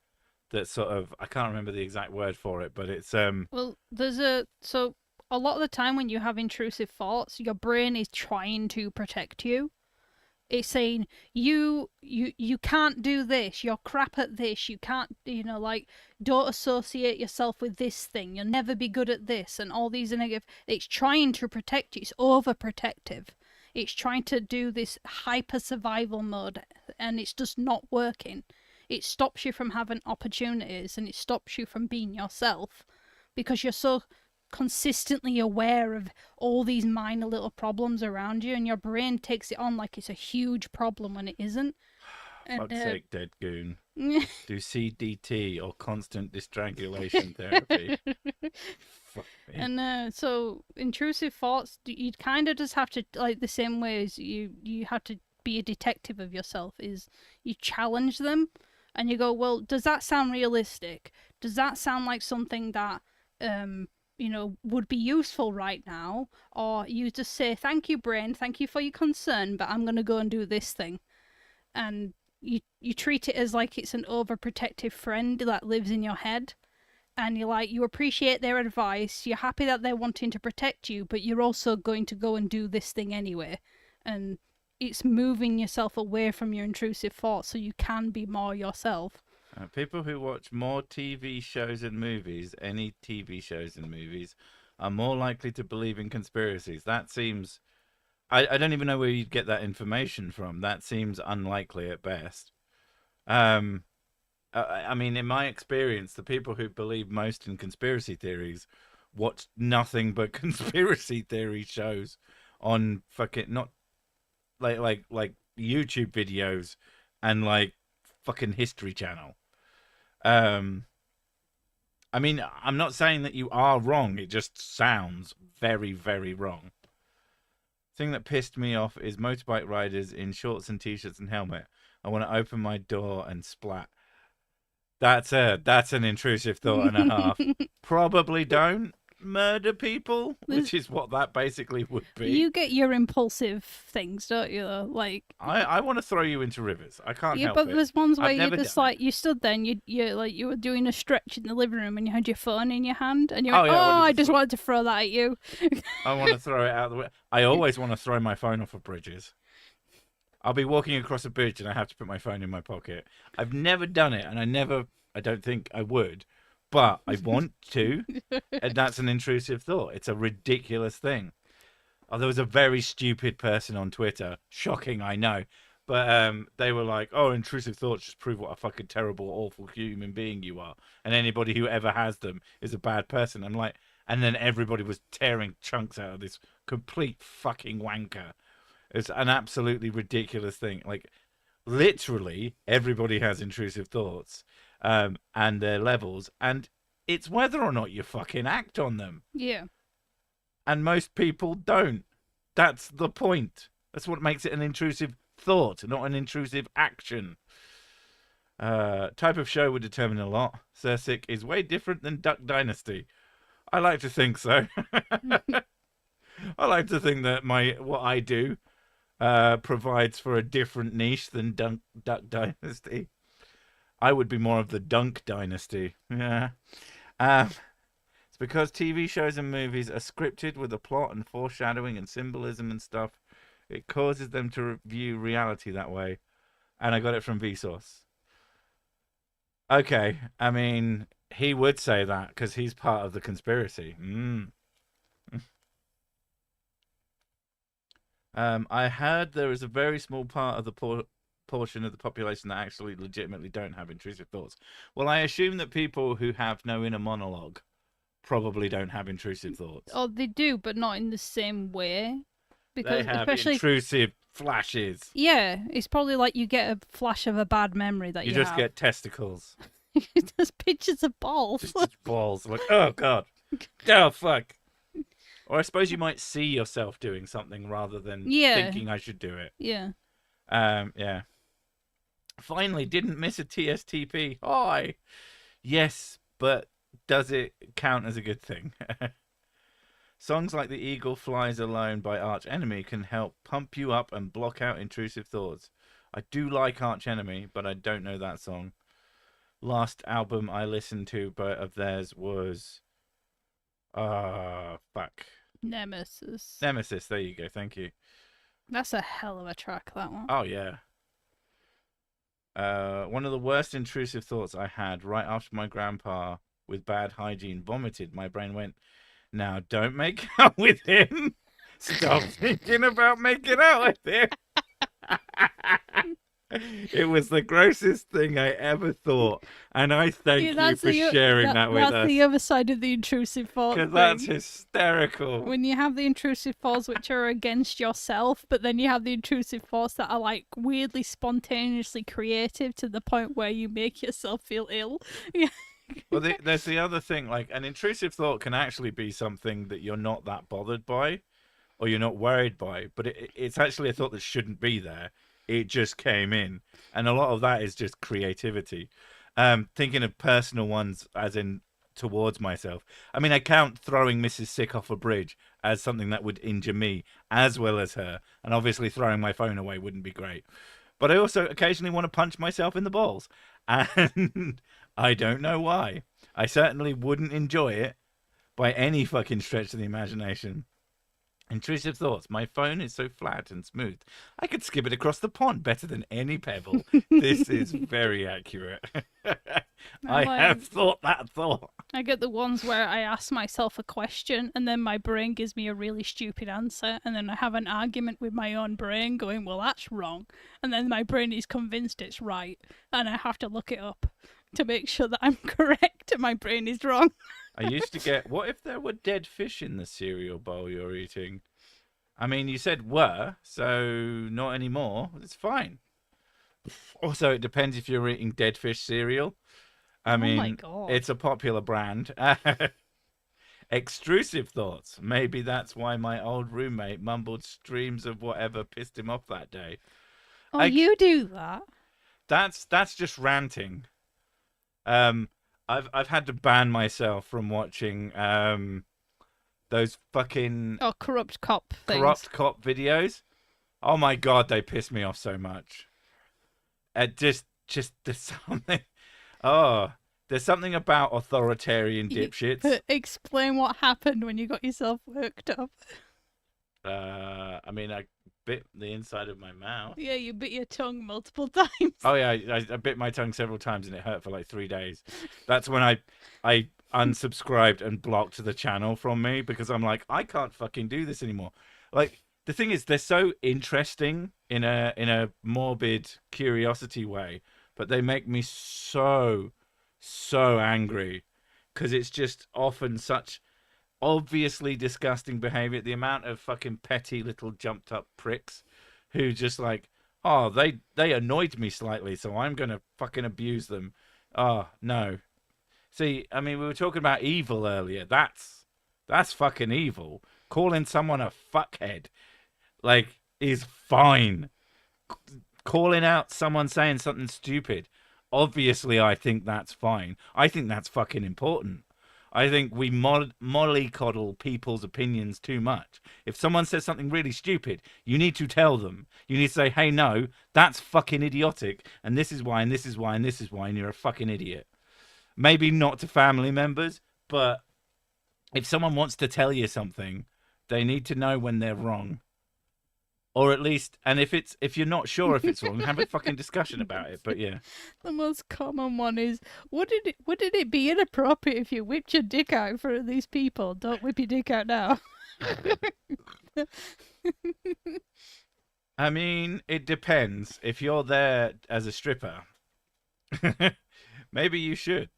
that sort of, I can't remember the exact word for it, but it's well, so a lot of the time when you have intrusive thoughts, your brain is trying to protect you. It's saying you can't do this, you're crap at this, you can't, like, don't associate yourself with this thing, you'll never be good at this, and all these negative. It's trying to protect you. It's overprotective. It's trying to do this hyper survival mode, and it's just not working. It stops you from having opportunities, and it stops you from being yourself, because you're so consistently aware of all these minor little problems around you, and your brain takes it on like it's a huge problem when it isn't. Fuck's sake, dead goon. Do CDT or constant distrangulation therapy. Fuck me. And so intrusive thoughts, you kind of just have to, like, the same way as you have to be a detective of yourself, is you challenge them and you go, well, does that sound realistic? Does that sound like something that would be useful right now? Or you just say, thank you, brain, thank you for your concern, but I'm going to go and do this thing. And you treat it as like it's an overprotective friend that lives in your head. And you appreciate their advice, you're happy that they're wanting to protect you, but you're also going to go and do this thing anyway. And it's moving yourself away from your intrusive thoughts so you can be more yourself. People who watch more TV shows and movies, any TV shows and movies, are more likely to believe in conspiracies. That seems... I don't even know where you'd get that information from. That seems unlikely at best. I mean, in my experience, the people who believe most in conspiracy theories watch nothing but conspiracy theory shows on fucking... not like YouTube videos and like fucking History Channel. I mean, I'm not saying that you are wrong. It just sounds very, very wrong. Thing that pissed me off is motorbike riders in shorts and t-shirts and helmet. I want to open my door and splat. That's an intrusive thought and a half. Probably don't murder people, which is what that basically would be. You get your impulsive things, don't you? Like, I want to throw you into rivers. I can't help it. it. But there's ones where I've you just like, you stood there and you were doing a stretch in the living room and you had your phone in your hand and you're like, I just wanted to throw that at you. I want to throw it out the way. I always want to throw my phone off of bridges. I'll be walking across a bridge and I have to put my phone in my pocket. I've never done it, and I don't think I would. But I want to, and that's an intrusive thought. It's a ridiculous thing. Oh, there was a very stupid person on Twitter. Shocking, I know. But they were like, oh, intrusive thoughts just prove what a fucking terrible, awful human being you are. And anybody who ever has them is a bad person. I'm like, and then everybody was tearing chunks out of this complete fucking wanker. It's an absolutely ridiculous thing. Like, literally, everybody has intrusive thoughts. And their levels, and it's whether or not you fucking act on them. Yeah. And most people don't. That's the point. That's what makes it an intrusive thought, not an intrusive action. Type of show would determine a lot. Sursic is way different than Duck Dynasty. I like to think so. I like to think that what I do provides for a different niche than Duck Dynasty. I would be more of the Dunk Dynasty. Yeah. It's because TV shows and movies are scripted with a plot and foreshadowing and symbolism and stuff. It causes them to view reality that way. And I got it from Vsauce. Okay, I mean, he would say that because he's part of the conspiracy. I heard there is a very small part of the portion of the population that actually legitimately don't have intrusive thoughts. Well, I assume that people who have no inner monologue probably don't have intrusive thoughts. Oh, they do, but not in the same way. Because They have especially intrusive flashes. Yeah, it's probably like you get a flash of a bad memory that You you just have. get testicles. There's pictures of balls. Just balls. Like, oh, God. Oh, fuck. Or I suppose you might see yourself doing something rather than thinking I should do it. Yeah. Yeah. Finally, didn't miss a TSTP. Hi. Yes, but does it count as a good thing? Songs like The Eagle Flies Alone by Arch Enemy can help pump you up and block out intrusive thoughts. I do like Arch Enemy, but I don't know that song. Last album I listened to of theirs was fuck. Nemesis. Nemesis, there you go, thank you. That's a hell of a track, that one. Oh yeah. One of the worst intrusive thoughts I had right after my grandpa with bad hygiene vomited. My brain went, now don't make out with him. Stop thinking about making out with him. It was the grossest thing I ever thought, and I thank you for sharing that with us. That's the other side of the intrusive thought. Because that's hysterical. When you have the intrusive thoughts which are against yourself, but then you have the intrusive thoughts that are like weirdly spontaneously creative to the point where you make yourself feel ill. Well, there's the other thing. Like, an intrusive thought can actually be something that you're not that bothered by, or you're not worried by, but it's actually a thought that shouldn't be there. It just came in, and a lot of that is just creativity. Thinking of personal ones as in towards myself. I mean, I count throwing Mrs. Sick off a bridge as something that would injure me as well as her, and obviously throwing my phone away wouldn't be great. But I also occasionally want to punch myself in the balls, and I don't know why. I certainly wouldn't enjoy it by any fucking stretch of the imagination. Intrusive thoughts. My phone is so flat and smooth. I could skip it across the pond better than any pebble. This is very accurate. I have thought that thought. I get the ones where I ask myself a question and then my brain gives me a really stupid answer, and then I have an argument with my own brain going, well, that's wrong. And then my brain is convinced it's right, and I have to look it up to make sure that I'm correct and my brain is wrong. I used to get, what if there were dead fish in the cereal bowl you're eating? I mean, you said were, so not anymore. It's fine. Also, it depends if you're eating dead fish cereal. I mean, my God. It's a popular brand. Extrusive thoughts. Maybe that's why my old roommate mumbled streams of whatever pissed him off that day. Oh, you do that? That's just ranting. I've had to ban myself from watching those fucking corrupt cop videos. Oh my God, they piss me off so much. Just there's something. Oh, there's something about authoritarian dipshits. Explain what happened when you got yourself worked up. I mean, I bit the inside of my mouth. Yeah, you bit your tongue multiple times. Oh yeah, I bit my tongue several times and it hurt for like 3 days. That's when I unsubscribed and blocked the channel from me because I'm like, I can't fucking do this anymore. Like, the thing is, they're so interesting in a morbid curiosity way, but they make me so angry because it's just often such obviously disgusting behavior. The amount of fucking petty little jumped up pricks who just like, oh, they annoyed me slightly, so I'm gonna fucking abuse them. Oh no. See, I mean, we were talking about evil earlier. That's fucking evil. Calling someone a fuckhead, like, is fine. calling out someone saying something stupid. Obviously, I think that's fine. I think that's fucking important. I think we mollycoddle people's opinions too much. If someone says something really stupid, you need to tell them. You need to say, hey, no, that's fucking idiotic. And this is why, and this is why, and this is why, and you're a fucking idiot. Maybe not to family members, but if someone wants to tell you something, they need to know when they're wrong. Or at least, and if you're not sure if it's wrong, have a fucking discussion about it. But yeah. The most common one is, wouldn't it be inappropriate if you whipped your dick out in front of these people? Don't whip your dick out now. I mean, it depends. If you're there as a stripper, maybe you should.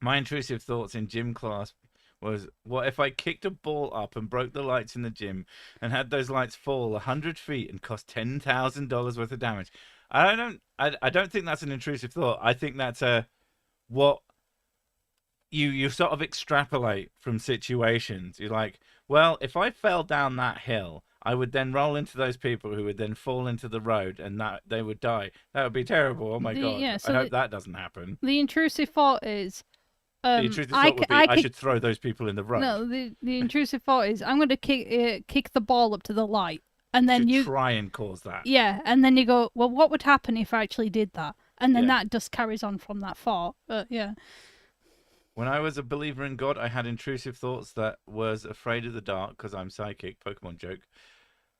My intrusive thoughts in gym class was, what if I kicked a ball up and broke the lights in the gym and had those lights fall 100 feet and cost $10,000 worth of damage? I don't think that's an intrusive thought. I think that's what you sort of extrapolate from situations. You're like, well, if I fell down that hill, I would then roll into those people who would then fall into the road and that they would die. That would be terrible. Oh my God. Yeah, so I hope that doesn't happen. The intrusive thought is, the intrusive thought would be, I should throw those people in the road. No, the intrusive thought is, I'm going to kick the ball up to the light. And then you try and cause that. Yeah, and then you go, well, what would happen if I actually did that? And then that just carries on from that thought. Yeah. When I was a believer in God, I had intrusive thoughts that was afraid of the dark because I'm psychic. Pokemon joke.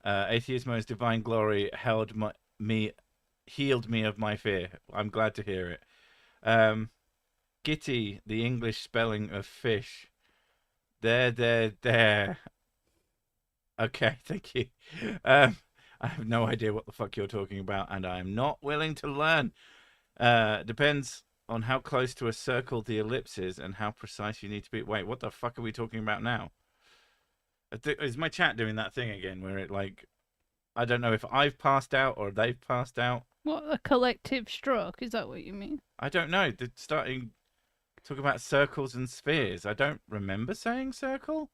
Atheismo's divine glory healed me of my fear. I'm glad to hear it. Gitty, the English spelling of fish. There. Okay, thank you. I have no idea what the fuck you're talking about, and I am not willing to learn. Depends on how close to a circle the ellipse is and how precise you need to be. Wait, what the fuck are we talking about now? Is my chat doing that thing again where it, like, I don't know if I've passed out or they've passed out? What, a collective stroke? Is that what you mean? I don't know. They're starting talk about circles and spheres. I don't remember saying circle.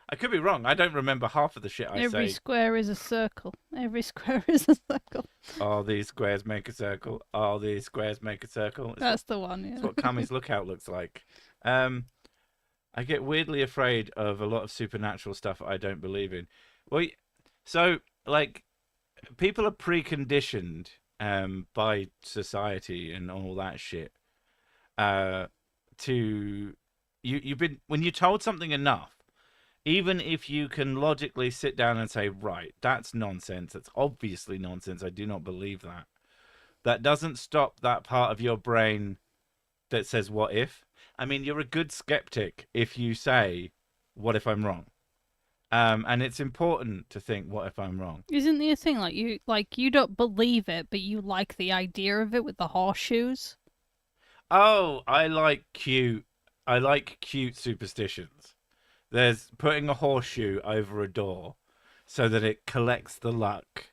I could be wrong. I don't remember half of the shit I say. Every square is a circle. Every square is a circle. All these squares make a circle. All these squares make a circle. That's the one, yeah. That's what Kami's Lookout looks like. I get weirdly afraid of a lot of supernatural stuff I don't believe in. Well, so, like, people are preconditioned by society and all that shit to... You've been... When you're told something enough, even if you can logically sit down and say, right, that's nonsense, that's obviously nonsense, I do not believe that, that doesn't stop that part of your brain that says, what if? I mean, you're a good skeptic if you say, what if I'm wrong? And it's important to think, what if I'm wrong? Isn't there a thing, you don't believe it, but you like the idea of it with the horseshoes? Oh, I like cute superstitions. There's putting a horseshoe over a door so that it collects the luck.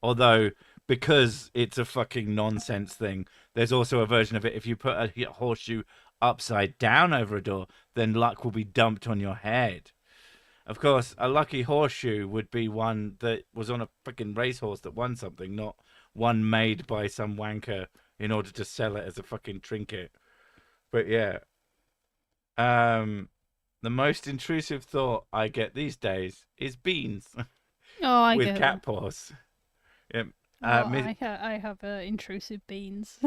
Although, because it's a fucking nonsense thing, there's also a version of it. If you put a horseshoe upside down over a door, then luck will be dumped on your head. Of course, a lucky horseshoe would be one that was on a fucking racehorse that won something, not one made by some wanker in order to sell it as a fucking trinket. But yeah. The most intrusive thought I get these days is beans. Oh, I with get cat it. paws. Yeah. I have intrusive beans.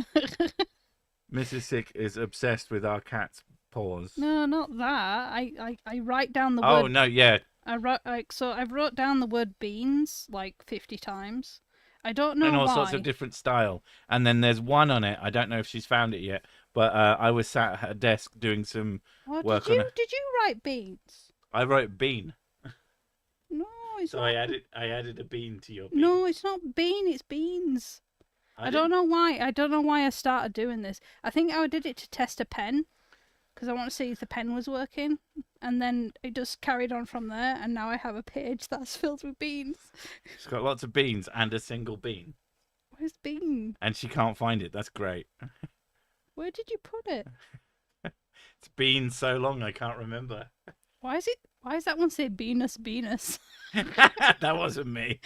Mrs. Sick is obsessed with our cat's paws. No, not that. I write down the word. Oh no, yeah. I've wrote down the word beans like 50 times. I don't know why. And all sorts of different style. And then there's one on it. I don't know if she's found it yet. But I was sat at her desk doing some work on it. Did you write beans? I wrote bean. No, it's so not. I added a bean to your bean. No, it's not bean. It's beans. I don't know why. I don't know why I started doing this. I think I did it to test a pen because I want to see if the pen was working, and then it just carried on from there. And now I have a page that's filled with beans. She's got lots of beans and a single bean. Where's bean? And she can't find it. That's great. Where did you put it? It's been so long I can't remember. Why is that one say Venus? That wasn't me.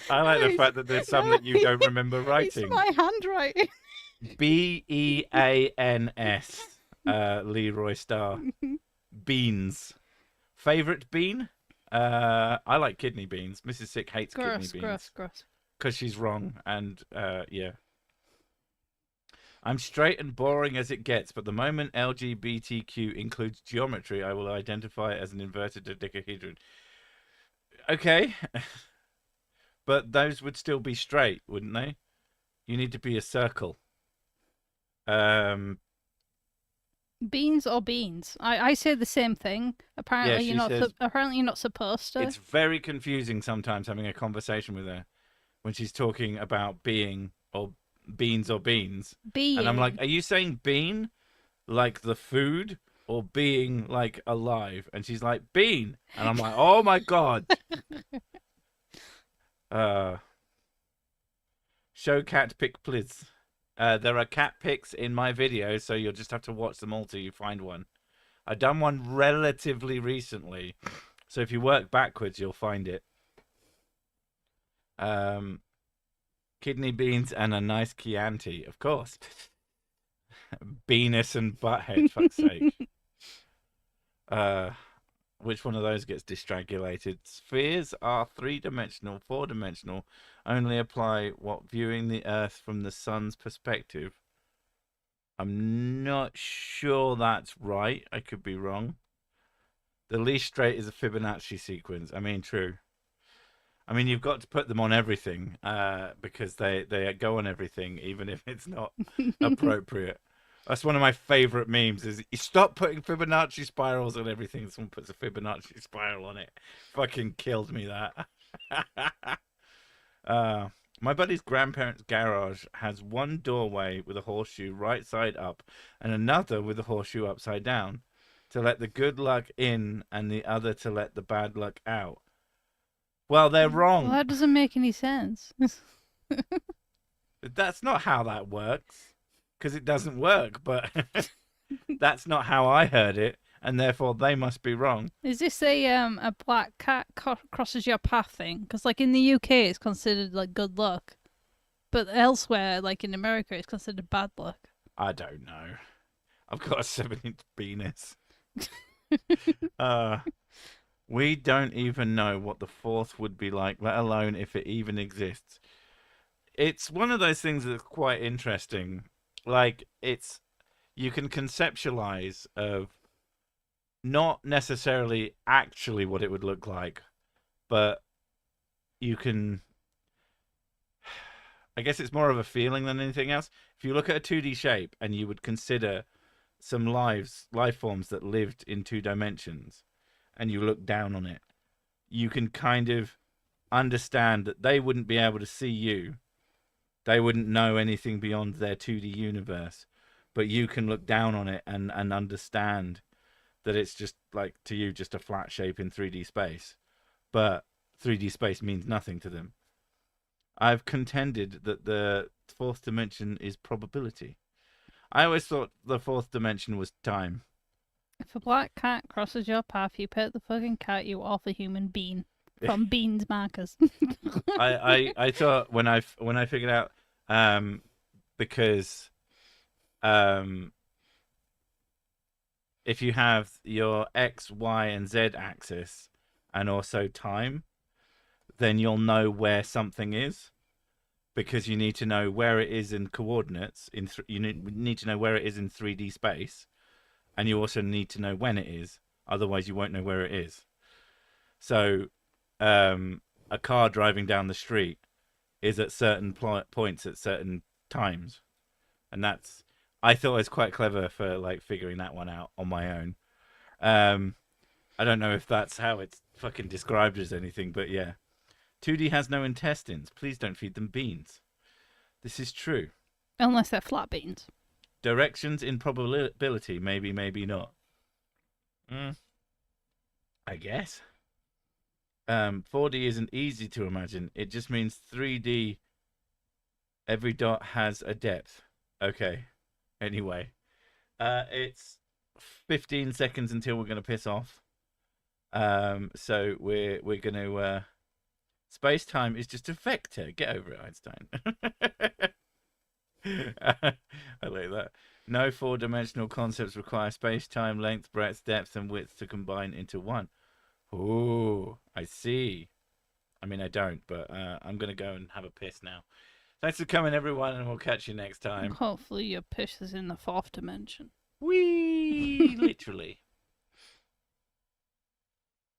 I like the fact that there's some that you don't remember It's writing. my handwriting. Beans. Leroy Star. Beans. Favorite bean? I like kidney beans. Mrs. Sick hates kidney beans Gross. because she's wrong, and yeah. I'm straight and boring as it gets, but the moment LGBTQ includes geometry, I will identify as an inverted dodecahedron. Okay, but those would still be straight, wouldn't they? You need to be a circle. Beans or beans? I say the same thing. Apparently, Yeah, she says apparently, you're not supposed to. it's very confusing sometimes having a conversation with her when she's talking about being or beans or beans. Being. And I'm like, are you saying bean like the food or being like alive? And she's like, bean. And I'm like, oh my God. Show cat pic, please. There are cat pics in my videos, so you'll just have to watch them all till you find one. I've done one relatively recently, so if you work backwards, you'll find it. Kidney beans and a nice Chianti, of course. Beanus and butthead, fuck's sake. Which one of those gets distrangulated? Spheres are 3-dimensional, 4-dimensional. Only apply what viewing the Earth from the sun's perspective. I'm not sure that's right. I could be wrong. The least straight is a Fibonacci sequence. I mean, true. I mean, you've got to put them on everything because they go on everything, even if it's not appropriate. That's one of my favorite memes is you stop putting Fibonacci spirals on everything. Someone puts a Fibonacci spiral on it. Fucking killed me that. My buddy's grandparents' garage has one doorway with a horseshoe right side up and another with a horseshoe upside down to let the good luck in and the other to let the bad luck out. Well, they're wrong. Well, that doesn't make any sense. That's not how that works. Because it doesn't work, but that's not how I heard it, and therefore they must be wrong. Is this a black cat crosses your path thing? Because like in the UK, it's considered like good luck, but elsewhere, like in America, it's considered bad luck. I don't know. I've got a 7-inch penis. We don't even know what the fourth would be like, let alone if it even exists. It's one of those things that's quite interesting. Like you can conceptualize of not necessarily actually what it would look like, but you can, I guess it's more of a feeling than anything else. If you look at a 2D shape and you would consider some life forms that lived in 2 dimensions and you look down on it, you can kind of understand that they wouldn't be able to see you. They wouldn't know anything beyond their 2D universe, but you can look down on it and understand that it's just like to you just a flat shape in 3D space, but 3D space means nothing to them. I've contended that the 4th dimension is probability. I always thought the 4th dimension was time. If a black cat crosses your path, you pet the fucking cat, you awful human being. From Beans Markers. I thought when I figured out because if you have your X, Y, and Z axis and also time, then you'll know where something is because you need to know where it is in coordinates. You need to know where it is in 3D space, and you also need to know when it is. Otherwise, you won't know where it is. So a car driving down the street is at certain points at certain times, and that's I thought it was quite clever for like figuring that one out on my own. I don't know if that's how it's fucking described as anything, but yeah. 2D has no intestines. Please don't feed them beans. This is true. Unless they're flat beans. Directions in probability, maybe, maybe not. I guess. 4D isn't easy to imagine. It just means 3D. Every dot has a depth. Okay. Anyway, it's 15 seconds until we're gonna piss off. So we're gonna Space-time is just a vector. Get over it, Einstein. I like that. No four-dimensional concepts require space-time, length, breadth, depth, and width to combine into one. Oh, I see. I mean, I don't, but I'm going to go and have a piss now. Thanks for coming, everyone, and we'll catch you next time. Hopefully your piss is in the fourth dimension. Whee! Literally.